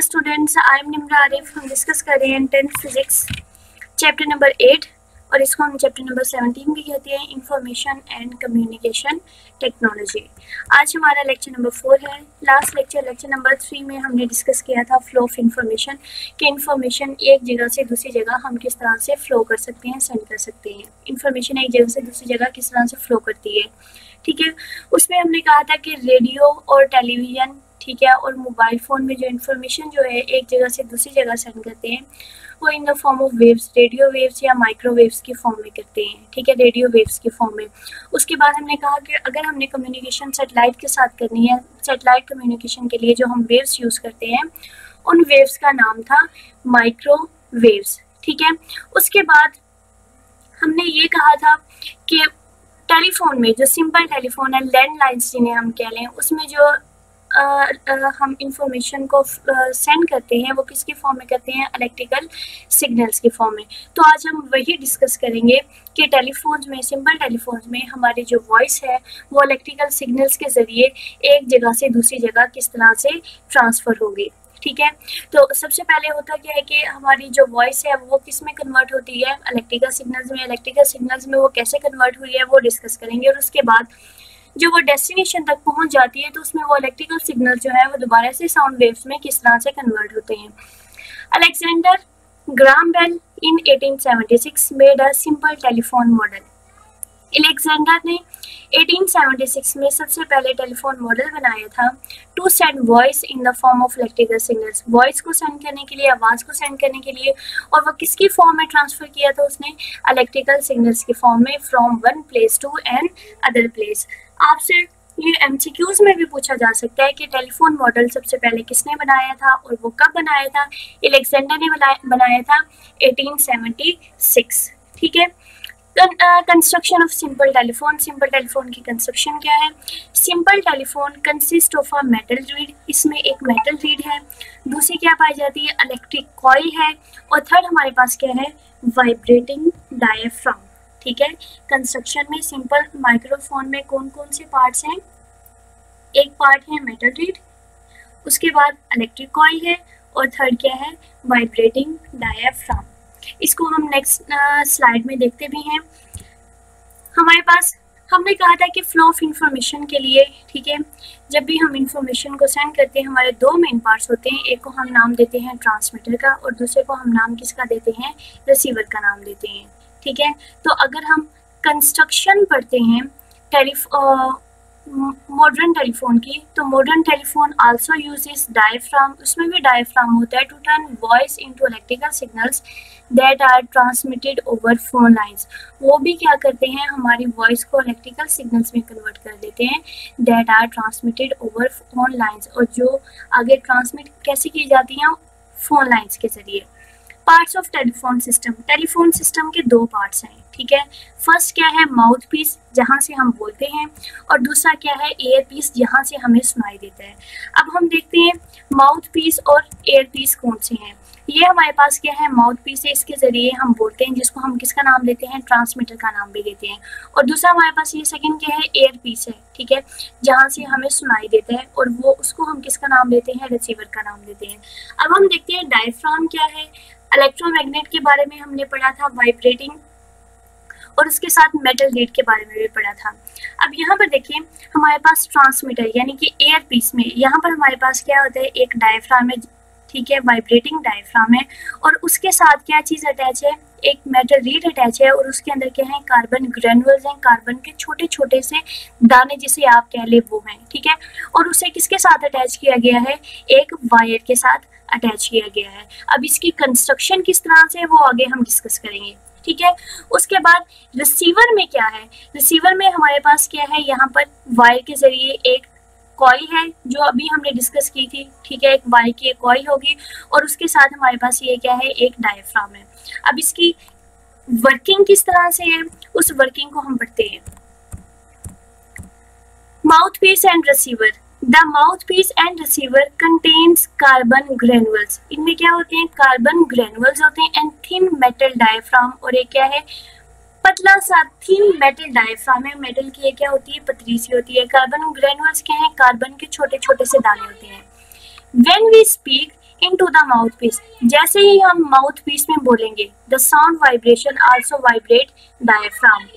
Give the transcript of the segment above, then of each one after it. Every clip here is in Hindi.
Students, I am Nimra Arif. हम डिस्कस कर रहे हैं 10th फिजिक्स चैप्टर नंबर 8 और इसको हम चैप्टर नंबर 17 भी कहते हैं, इंफॉर्मेशन एंड कम्युनिकेशन टेक्नोलॉजी। आज हमारा लेक्चर नंबर 4 है। लास्ट लेक्चर नंबर 3 में हमने डिस्कस किया था फ्लो ऑफ इंफॉर्मेशन, कि इंफॉर्मेशन एक जगह से दूसरी जगह हम किस तरह से फ्लो कर सकते हैं, सेंड कर सकते हैं। इंफॉर्मेशन एक जगह से दूसरी जगह किस तरह से फ्लो करती है, ठीक है। उसमें हमने कहा था कि रेडियो और टेलीविज़न, ठीक है, और मोबाइल फ़ोन में जो इन्फॉर्मेशन जो है एक जगह से दूसरी जगह सेंड करते हैं वो इन the form of waves, radio waves या माइक्रोवेव्स की फॉर्म में करते हैं, ठीक है, रेडियो वेव्स की फॉर्म में। उसके बाद हमने कहा कि अगर हमने कम्युनिकेशन सेटेलाइट के साथ करनी है, सेटेलाइट कम्युनिकेशन के लिए जो हम वेव्स यूज़ करते हैं उन वेव्स का नाम था माइक्रोवेव्स, ठीक है। उसके बाद हमने ये कहा था कि टेलीफोन में जो सिंपल टेलीफोन है, लैंडलाइंस जिन्हें हम कह लें, उसमें जो हम इंफॉर्मेशन को सेंड करते हैं वो किसके फॉर्म में करते हैं, इलेक्ट्रिकल सिग्नल्स के फॉर्म में। तो आज हम वही डिस्कस करेंगे कि टेलीफोन्स में, सिंपल टेलीफोन्स में हमारी जो वॉइस है वो इलेक्ट्रिकल सिग्नल्स के ज़रिए एक जगह से दूसरी जगह किस तरह से ट्रांसफ़र होगी, ठीक है। तो सबसे पहले होता क्या है कि हमारी जो वॉइस है वो किस में कन्वर्ट होती है, इलेक्ट्रिकल सिग्नल्स में। इलेक्ट्रिकल सिग्नल्स में वो कैसे कन्वर्ट हुई है वो डिस्कस करेंगे, और उसके बाद जो वो डेस्टिनेशन तक पहुंच जाती है तो उसमें वो इलेक्ट्रिकल सिग्नल जो है वो दोबारा से साउंड वेव्स में किस तरह से कन्वर्ट होते हैं। Alexander Graham Bell in 1876 made a simple telephone model. Alexander ने 1876 में सबसे पहले टेलीफोन मॉडल बनाया था to send voice in the form of electrical signals, voice को सेंड करने के लिए, आवाज़ को सेंड करने के लिए। और वो किसकी फॉर्म में ट्रांसफ़र किया था उसने, इलेक्ट्रिकल सिग्नल्स की फॉर्म में, from one place to another place. आपसे ये एमसीक्यूज में भी पूछा जा सकता है कि टेलीफोन मॉडल सबसे पहले किसने बनाया था और वो कब बनाया था। अलेक्जेंडर ने बनाया था 1876, ठीक है। Construction of simple telephone, simple telephone की कंस्ट्रक्शन क्या है। Simple telephone consist of a metal read, इसमें एक मेटल रीड है। दूसरी क्या पाई जाती है, इलेक्ट्रिक कॉइल है। और थर्ड हमारे पास क्या है, वाइब्रेटिंग डायफ्राम, ठीक है। कंस्ट्रक्शन में सिंपल माइक्रोफोन में कौन कौन से पार्ट्स हैं, एक पार्ट है मेटल रीड, उसके बाद इलेक्ट्रिक कॉइल है, और थर्ड क्या है, वाइब्रेटिंग डायफ्राम। इसको हम नेक्स्ट स्लाइड में देखते भी हैं। हमारे पास हमने कहा था कि फ्लो ऑफ इंफॉर्मेशन के लिए, ठीक है, जब भी हम इंफॉर्मेशन को सेंड करते हैं हमारे दो मेन पार्ट्स होते हैं। एक को हम नाम देते हैं ट्रांसमीटर का और दूसरे को हम नाम किसका देते हैं, रिसीवर का नाम देते हैं, ठीक है। तो अगर हम कंस्ट्रक्शन पढ़ते हैं मॉडर्न टेलीफोन की, तो modern telephone also uses diaphragm, उसमें भी डायफ्राम होता है to turn voice into electrical signals that are transmitted over phone lines. वो भी क्या करते हैं, हमारी वॉइस को इलेक्ट्रिकल सिग्नल्स में कन्वर्ट कर देते हैं, that are transmitted over phone lines, और जो आगे ट्रांसमिट कैसे की जाती हैं, फोन लाइंस के जरिए। Parts of telephone system, telephone system के दो पार्ट्स हैं, ठीक है। फर्स्ट क्या है, माउथ पीस जहाँ से हम बोलते हैं, और दूसरा क्या है, एयर पीस जहाँ से हमें सुनाई देता है। अब हम देखते हैं माउथ पीस और एयर पीस कौन से हैं। ये हमारे पास क्या है, माउथ पीस है, इसके ज़रिए हम बोलते हैं, जिसको हम किसका नाम देते हैं, ट्रांसमीटर का नाम भी देते हैं। और दूसरा हमारे पास ये सेकंड क्या है, एयर पीस है, ठीक है, जहाँ से हमें सुनाई देता है, और वो उसको हम किसका नाम देते हैं, रिसीवर का नाम देते हैं। अब हम देखते हैं डायफ्राम क्या है। इलेक्ट्रोमैग्नेट के बारे में हमने पढ़ा था, वाइब्रेटिंग, और उसके साथ मेटल रीड के बारे में भी पढ़ा था। अब यहाँ पर देखिए हमारे पास ट्रांसमीटर यानी कि एयर पीस में यहाँ पर हमारे पास क्या होता है, एक डायफ्राम है, ठीक है, वाइब्रेटिंग डायफ्राम है, और उसके साथ क्या चीज़ अटैच है, एक मेटल रीड अटैच है, और उसके अंदर क्या है, कार्बन ग्रेनुअल्स हैं, कार्बन के छोटे छोटे से दाने जिसे आप कह ले वो हैं, ठीक है। और उसे किसके साथ अटैच किया गया है, एक वायर के साथ अटैच किया गया है। अब इसकी कंस्ट्रक्शन किस तरह से वो आगे हम डिस्कस करेंगे, ठीक है। उसके बाद रिसीवर में क्या है, रिसीवर में हमारे पास क्या है, यहाँ पर वायर के जरिए एक कॉइल है जो अभी हमने डिस्कस की थी, ठीक है, एक वायर की एक कॉइल होगी, और उसके साथ हमारे पास ये क्या है, एक डायफ्राम है। अब इसकी वर्किंग किस तरह से है, उस वर्किंग को हम पढ़ते हैं। Mouthpiece and receiver, the mouthpiece and receiver contains carbon granules, इनमें क्या होते हैं, कार्बन ग्रेनुअल्स होते हैं, एंड थिन मेटल डायफ्राम, और एक क्या है, पतला सा थिन मेटल डायफ्राम है। मेटल की क्या होती है, पतली सी होती है। कार्बन ग्रेनुअल्स क्या है, कार्बन के छोटे छोटे से दाने होते हैं। When we speak into the mouthpiece. जैसे ही हम माउथपीस में बोलेंगे, the sound vibration also vibrate diaphragm.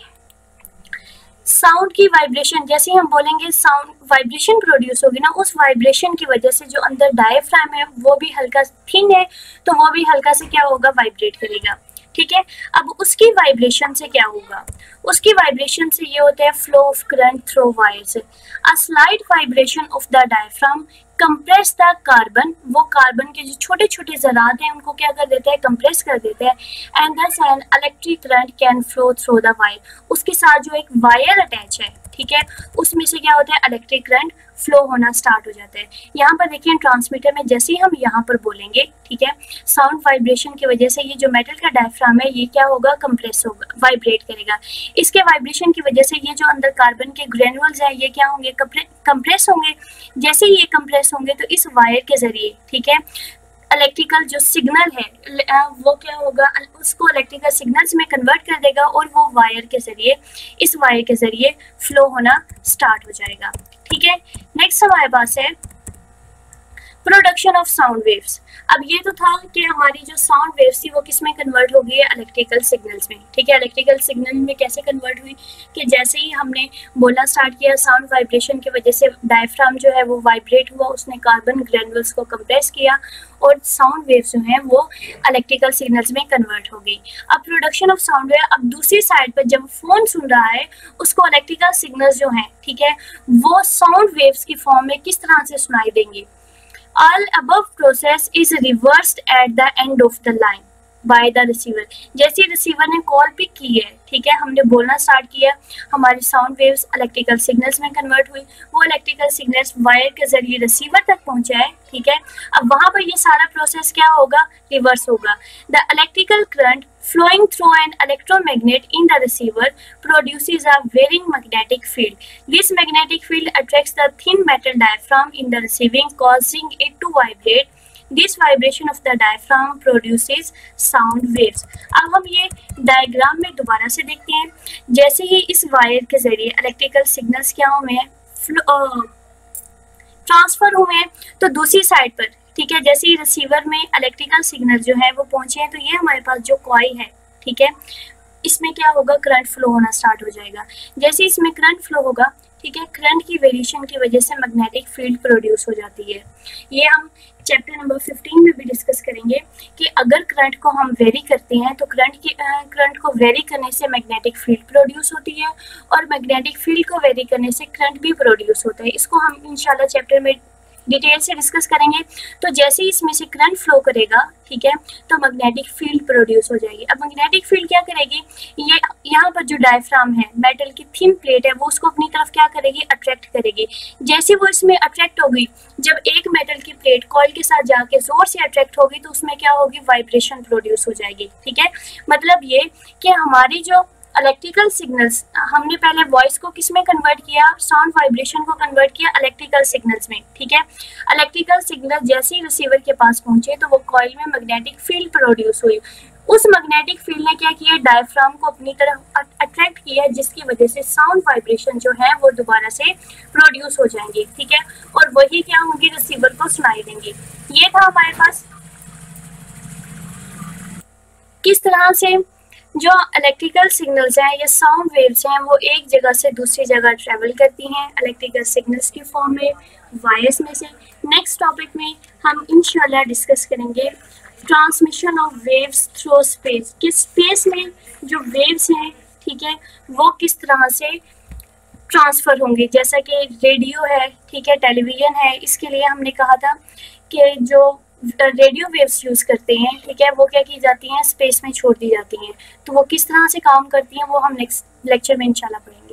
Sound की वाइब्रेशन, जैसे ही हम बोलेंगे साउंड वाइब्रेशन प्रोड्यूस होगी ना, उस वाइब्रेशन की वजह से जो अंदर डायफ्राम है वो भी हल्का थिन है, तो वो भी हल्का से क्या होगा, वाइब्रेट करेगा। ठीक है, अब उसकी वाइब्रेशन से क्या होगा, उसकी वाइब्रेशन से ये होता है flow of current through wires. A slight vibration of the diaphragm compress the carbon, वो कार्बन के जो छोटे छोटे ज़रात हैं उनको क्या कर देता है, कंप्रेस कर देता है। एंड दस an electric current can flow through the wire, उसके साथ जो एक वायर अटैच है, ठीक है, उसमें से क्या होता है, इलेक्ट्रिक करंट फ्लो होना स्टार्ट हो जाता है। यहाँ पर देखिए ट्रांसमीटर में जैसे ही हम यहाँ पर बोलेंगे, ठीक है, साउंड वाइब्रेशन की वजह से ये जो मेटल का डायफ्राम है ये क्या होगा, कंप्रेस होगा, वाइब्रेट करेगा। इसके वाइब्रेशन की वजह से ये जो अंदर कार्बन के ग्रेनुअल्स हैं ये क्या होंगे, कंप्रेस होंगे। जैसे ही ये कंप्रेस होंगे तो इस वायर के जरिए, ठीक है, इलेक्ट्रिकल जो सिग्नल है वो क्या होगा, उसको इलेक्ट्रिकल सिग्नल्स में कन्वर्ट कर देगा और वो वायर के जरिए, इस वायर के जरिए फ्लो होना स्टार्ट हो जाएगा। ठीक है, नेक्स्ट हमारे पास है प्रोडक्शन ऑफ साउंड वेव्स। अब ये तो था कि हमारी जो साउंड वेव्स थी वो किस में कन्वर्ट हो गई है, इलेक्ट्रिकल सिग्नल्स में। ठीक है, इलेक्ट्रिकल सिग्नल में कैसे कन्वर्ट हुई कि जैसे ही हमने बोलना स्टार्ट किया, साउंड वाइब्रेशन की वजह से डायफ्राम जो है वो वाइब्रेट हुआ, उसने कार्बन ग्रेनुअल्स को कंप्रेस किया और साउंड वेव्स जो हैं वो इलेक्ट्रिकल सिग्नल्स में कन्वर्ट हो गई। अब प्रोडक्शन ऑफ साउंड वेव, अब दूसरी साइड पर जब फोन सुन रहा है उसको इलेक्ट्रिकल सिग्नल्स जो हैं, ठीक है, वो साउंड वेव्स की फॉर्म में किस तरह से सुनाई देंगे। All above process is reversed at the end of the line by the receiver. जैसे रिसीवर ने कॉल पिक की है, ठीक है, हमने बोलना स्टार्ट किया, हमारी साउंड वेव्स इलेक्ट्रिकल सिग्नल्स में कन्वर्ट हुई, वो इलेक्ट्रिकल सिग्नल्स वायर के जरिए रिसीवर तक पहुंचा है। ठीक है, अब वहां पर ये सारा प्रोसेस क्या होगा, रिवर्स होगा। The electrical current flowing through an electromagnet in the receiver produces a varying magnetic field. This magnetic field attracts the thin metal diaphragm in the receiving, causing it to vibrate. This vibration of the diaphragm produces sound waves. अब हम ये डायग्राम में दोबारा से देखते हैं। जैसे ही इस वायर के जरिए इलेक्ट्रिकल सिग्नल्स क्या हुए हैं, ट्रांसफर हुए हैं, तो दूसरी साइड पर, ठीक है, जैसे ही रिसीवर में इलेक्ट्रिकल सिग्नल जो है वो पहुंचे हैं, तो ये हमारे पास जो कॉइल है, ठीक है, इसमें क्या होगा, करंट फ्लो होना स्टार्ट हो जाएगा। जैसे इसमें करंट फ्लो होगा, ठीक है, करंट की वेरिएशन की वजह से मैग्नेटिक फील्ड प्रोड्यूस हो जाती है। ये हम चैप्टर नंबर 15 में भी डिस्कस करेंगे कि अगर करंट को हम वेरी करते हैं तो करंट को वेरी करने से मैग्नेटिक फील्ड प्रोड्यूस होती है और मैग्नेटिक फील्ड को वेरी करने से करंट भी प्रोड्यूस होता है। इसको हम इंशाल्लाह चैप्टर में डिटेल से डिस्कस करेंगे। तो जैसे ही इसमें से करंट फ्लो करेगा, ठीक है, तो मैग्नेटिक फील्ड प्रोड्यूस हो जाएगी। अब मैग्नेटिक फील्ड क्या करेगी, ये यहाँ पर जो डायफ्राम है, मेटल की थिन प्लेट है, वो उसको अपनी तरफ क्या करेगी, अट्रैक्ट करेगी। जैसे वो इसमें अट्रैक्ट हो गई, जब एक मेटल की प्लेट कॉइल के साथ जाके जोर से अट्रैक्ट होगी तो उसमें क्या होगी, वाइब्रेशन प्रोड्यूस हो जाएगी। ठीक है, मतलब ये कि हमारी जो इलेक्ट्रिकल सिग्नल्स, हमने पहले वॉइस को किस में कन्वर्ट किया, साउंड वाइब्रेशन को कन्वर्ट किया इलेक्ट्रिकल सिग्नल्स में। ठीक है, इलेक्ट्रिकल सिग्नल जैसे ही रिसीवर के पास पहुंचे तो वो कॉइल में मैग्नेटिक फील्ड प्रोड्यूस हुई। उस मैग्नेटिक फील्ड ने क्या किया, डायफ्राम को अपनी तरफ अट्रैक्ट किया, जिसकी वजह से साउंड वाइब्रेशन जो है वो दोबारा से प्रोड्यूस हो जाएंगे। ठीक है, और वही क्या होंगे, रिसीवर को सुनाई देंगे। ये था हमारे पास किस तरह से जो इलेक्ट्रिकल सिग्नल्स हैं या साउंड वेव्स हैं वो एक जगह से दूसरी जगह ट्रेवल करती हैं इलेक्ट्रिकल सिग्नल्स की फॉर्म में, वायर्स में से। नेक्स्ट टॉपिक में हम इंशाल्लाह डिस्कस करेंगे transmission of waves through space, कि स्पेस में जो वेव्स हैं, ठीक है, वो किस तरह से ट्रांसफ़र होंगे। जैसा कि रेडियो है, ठीक है, टेलीविज़न है, इसके लिए हमने कहा था कि जो रेडियो वेव्स यूज़ करते हैं, ठीक है, वो क्या की जाती हैं, स्पेस में छोड़ दी जाती हैं। तो वो किस तरह से काम करती हैं वो हम नेक्स्ट लेक्चर में इंशाल्लाह पढ़ेंगे।